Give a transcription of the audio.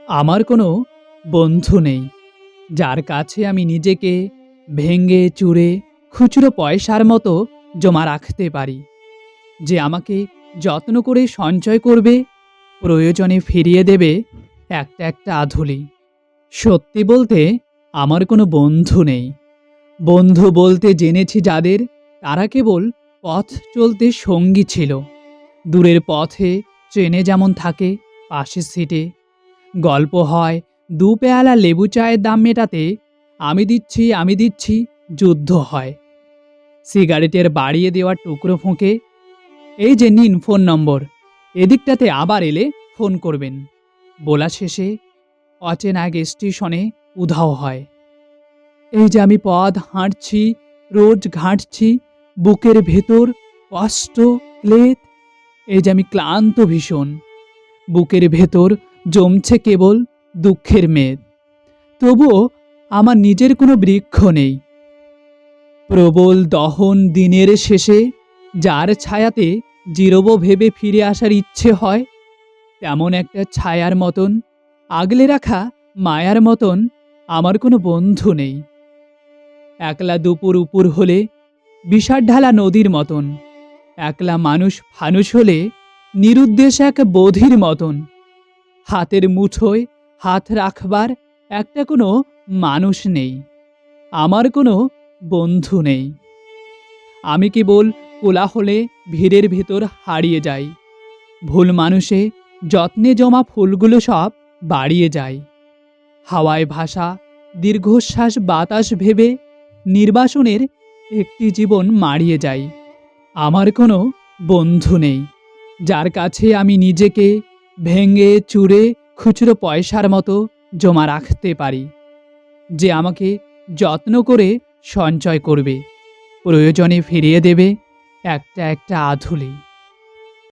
আমার কোনো বন্ধু নেই, যার কাছে আমি নিজেকে ভেঙে চুরে খুচরো পয়সার মতো জমা রাখতে পারি। যে আমাকে যত্ন করে সঞ্চয় করবে, প্রয়োজনে ফিরিয়ে দেবে একটা একটা আধুলি। সত্যি বলতে আমার কোনো বন্ধু নেই। বন্ধু বলতে জেনেছি যাদের, তারা কেবল পথ চলতে সঙ্গী ছিল। দূরের পথে ট্রেনে যেমন থাকে পাশের সিটে, গল্প হয় দু পেয়ালা লেবু চায়ের দাম মেটাতে, আমি দিচ্ছি যুদ্ধ হয় সিগারেটের বাড়িয়ে দেওয়া টুকরো ফোঁকে। এই যে নিন ফোন নম্বর, এদিকটাতে আবার এলে ফোন করবেন বলা শেষে অচেনা এক স্টেশনে উধাও হয়। এই যে আমি পথ হাঁটছি, রোজ ঘাঁটছি, বুকের ভেতর কষ্ট ক্লেদ। এই যে আমি ক্লান্ত ভীষণ, বুকের ভেতর জমছে কেবল দুঃখের মেদ। তবুও আমার নিজের কোনো বৃক্ষ নেই। প্রবল দহন দিনের শেষে যার ছায়াতে জিরোবো ভেবে ফিরে আসার ইচ্ছে হয়, তেমন একটা ছায়ার মতন, আগলে রাখা মায়ার মতন আমার কোনো বন্ধু নেই। একলা দুপুর উপুর হলে বিষাদ ঢালা নদীর মতন, একলা মানুষ ফানুষ হলে নিরুদ্দেশ এক বোধির মতন। হাতের মুঠোয় হাত রাখবার একটা কোনো মানুষ নেই, আমার কোনো বন্ধু নেই। আমি কেবল কোলাহলে ভিড়ের ভেতর হারিয়ে যাই। ভুল মানুষে যত্নে জমা ফুলগুলো সব বাড়িয়ে যায়। হাওয়ায় ভাসা দীর্ঘশ্বাস বাতাস ভেবে নির্বাসনের একটি জীবন মারিয়ে যাই। আমার কোনো বন্ধু নেই, যার কাছে আমি নিজেকে ভেঙে চুরে খুচরো পয়সার মতো জমা রাখতে পারি। যে আমাকে যত্ন করে সঞ্চয় করবে, প্রয়োজনে ফিরিয়ে দেবে একটা একটা আধুলি।